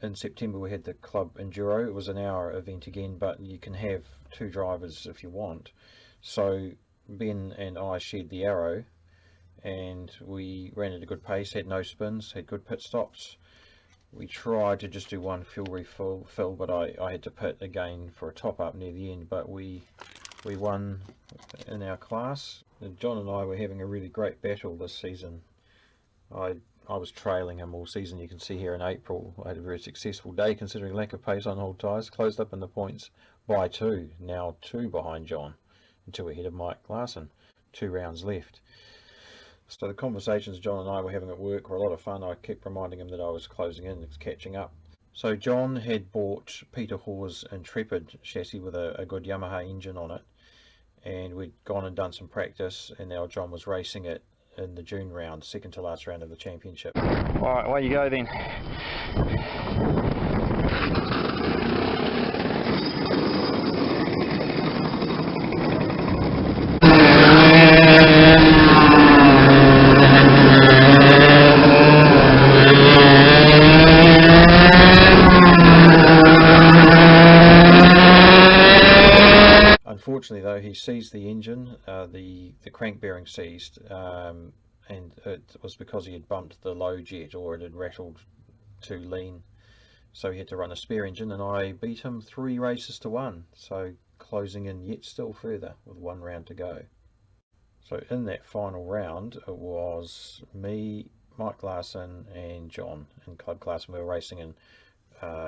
in September we had the Club Enduro. It was an hour event again, but you can have 2 drivers if you want. So Ben and I shared the arrow, and we ran at a good pace, had no spins, had good pit stops. We tried to just do one fuel refill, but I had to pit again for a top up near the end, but we won in our class. And John and I were having a really great battle this season. I was trailing him all season. You can see here in April I had a very successful day considering lack of pace on old tyres. Closed up in the points by 2, now 2 behind John, and 2 ahead of Mike Larson. 2 rounds left. So the conversations John and I were having at work were a lot of fun. I kept reminding him that I was closing in and catching up. So John had bought Peter Hoare's Intrepid chassis with a good Yamaha engine on it, and we'd gone and done some practice, and now John was racing it in the June round, second to last round of the championship. Alright, away you go then. Unfortunately though, he seized the engine, the crank bearing seized, and it was because he had bumped the low jet, or it had rattled too lean, so he had to run a spare engine, and I beat him 3 races to 1, so closing in yet still further with 1 round to go. So in that final round it was me, Mike Larson and John in club class, and we were racing in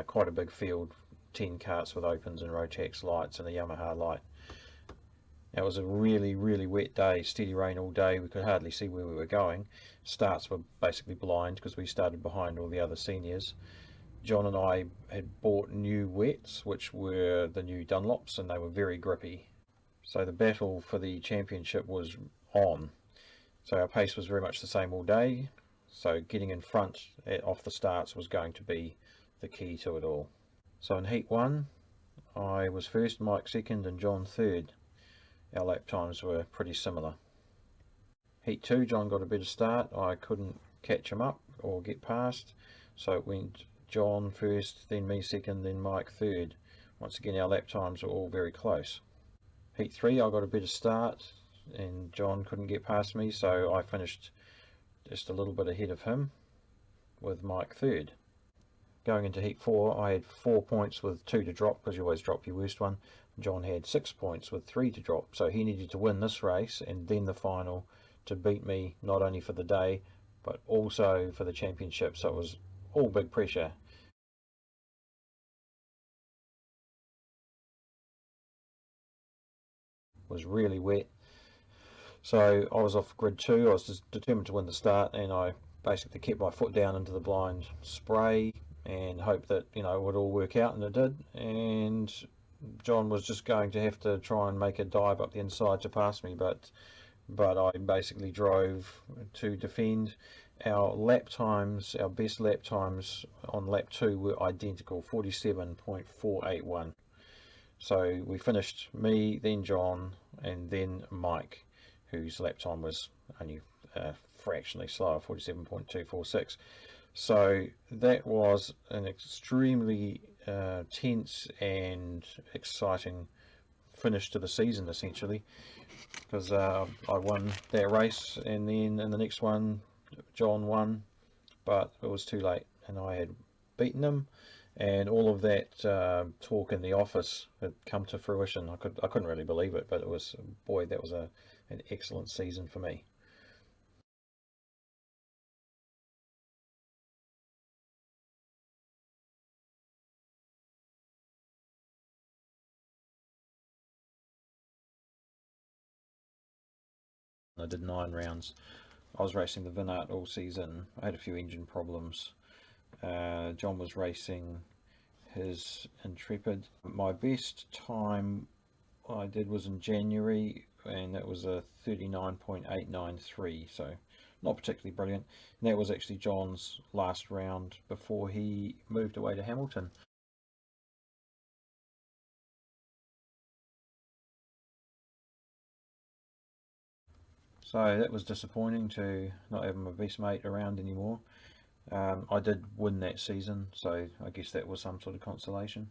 quite a big field, 10 karts with opens and Rotax lights and a Yamaha light. It was a really wet day, steady rain all day. We could hardly see where we were going. Starts were basically blind because we started behind all the other seniors. John and I had bought new wets, which were the new Dunlops, and they were very grippy. So the battle for the championship was on. So our pace was very much the same all day. So getting in front off the starts was going to be the key to it all. So in Heat 1, I was first, Mike second, and John third. Our lap times were pretty similar. Heat 2, John got a better start. I couldn't catch him up or get past, so it went John first, then me second, then Mike third. Once again, our lap times were all very close. Heat 3, I got a better start and John couldn't get past me, so I finished just a little bit ahead of him with Mike third. Going into Heat 4, I had 4 points with 2 to drop, because you always drop your worst one. John had 6 points with 3 to drop, so he needed to win this race and then the final to beat me, not only for the day but also for the championship. So it was all big pressure. It was really wet, so I was off grid 2. I was just determined to win the start, and I basically kept my foot down into the blind spray and hoped that, you know, it would all work out, and it did. And John was just going to have to try and make a dive up the inside to pass me, but I basically drove to defend. Our lap times, our best lap times on lap 2 were identical, 47.481. So we finished, me, then John, and then Mike, whose lap time was only fractionally slower, 47.246. So that was an extremely tense and exciting finish to the season, essentially, because I won that race, and then in the next one John won, but it was too late and I had beaten him, and all of that talk in the office had come to fruition. I couldn't really believe it, but it was, boy, that was an excellent season for me. I did 9 rounds. I was racing the Vinart all season. I had a few engine problems. John was racing his Intrepid. My best time I did was in January, and that was a 39.893, so not particularly brilliant. And that was actually John's last round before he moved away to Hamilton. So that was disappointing to not have my best mate around anymore. I did win that season, so I guess that was some sort of consolation.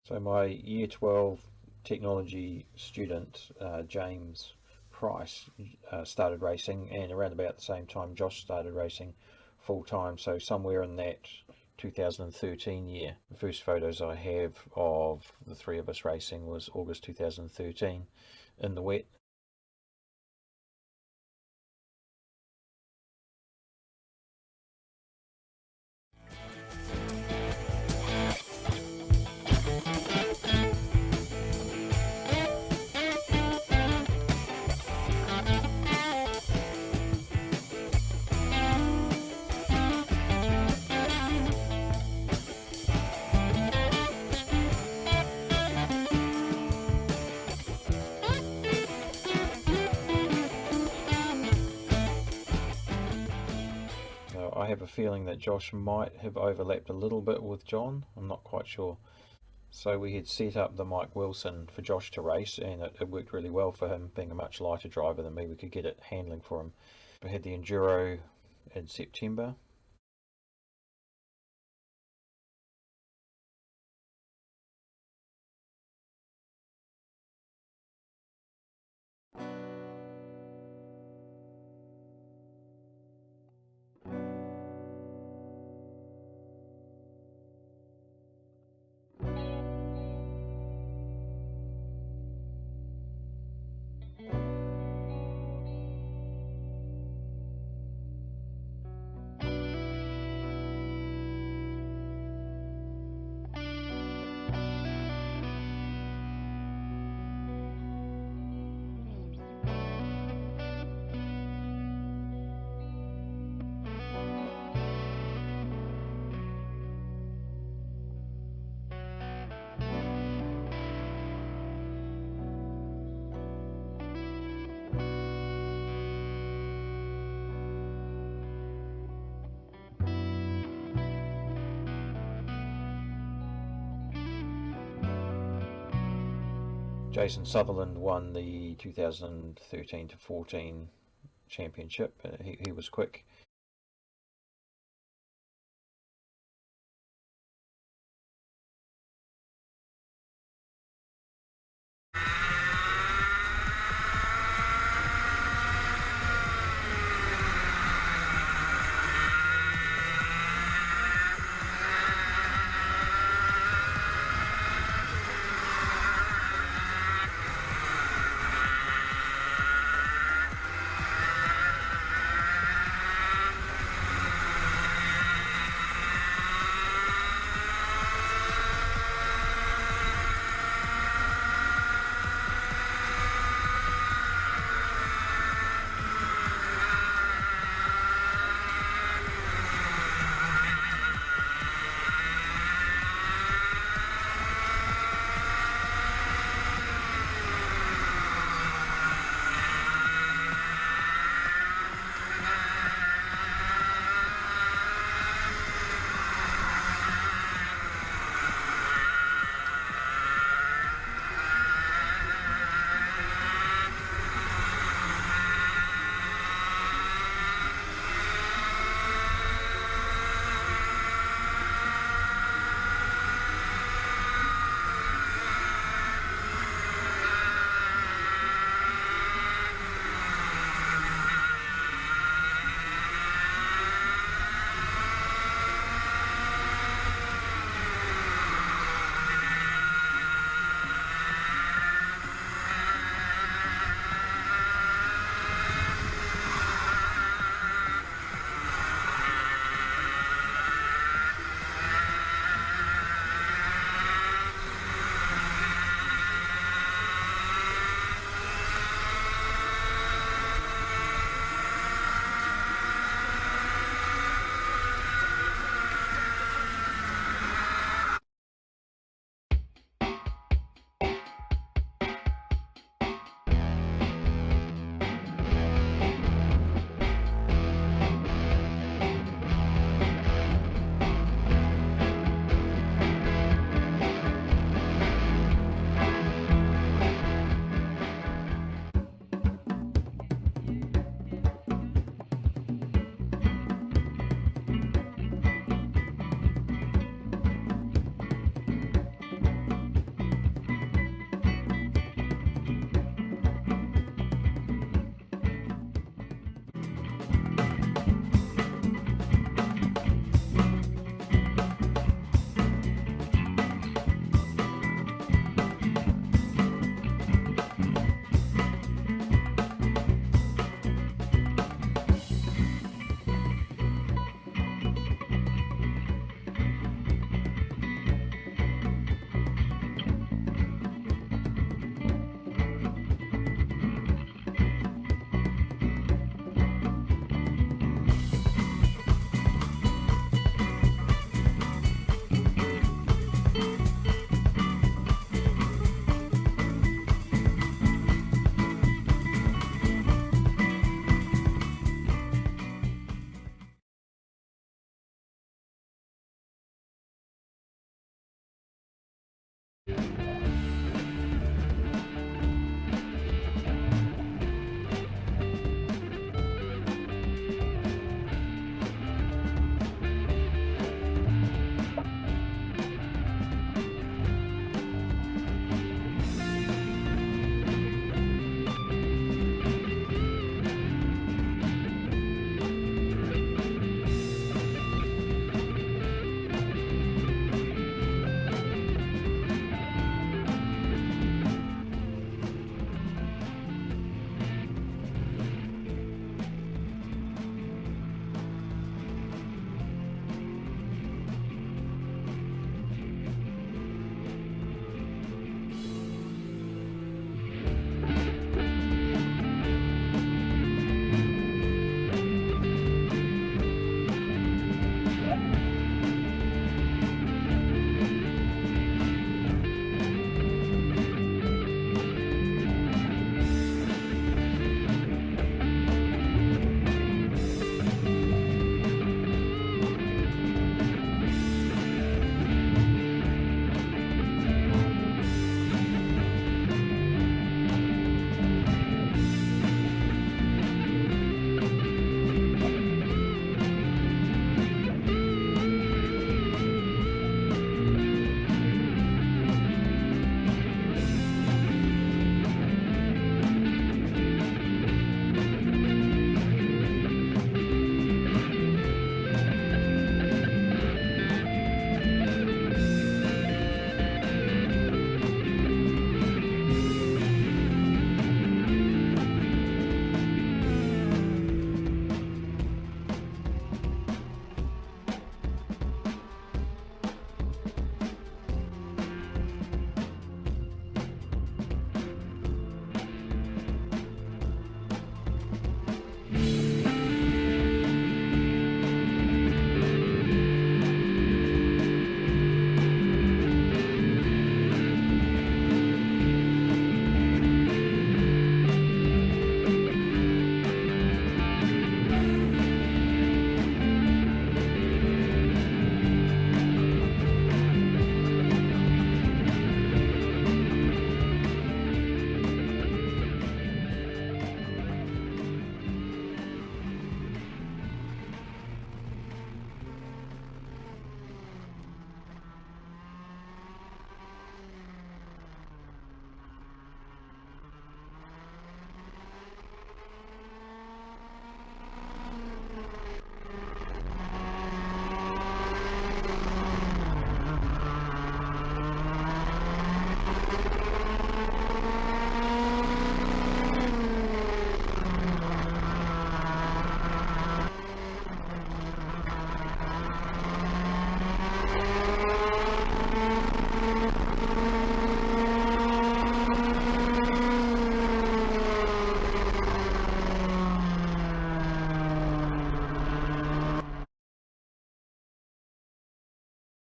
So my Year 12 technology student, James Price, started racing, and around about the same time Josh started racing full time. So somewhere in that 2013 year. The first photos I have of the three of us racing was August 2013 in the wet. I have a feeling that Josh might have overlapped a little bit with John. I'm not quite sure. So we had set up the Mike Wilson for Josh to race, and it worked really well for him, being a much lighter driver than me. We could get it handling for him. We had the Enduro in September. Jason Sutherland won the 2013 to 14 championship. He was quick.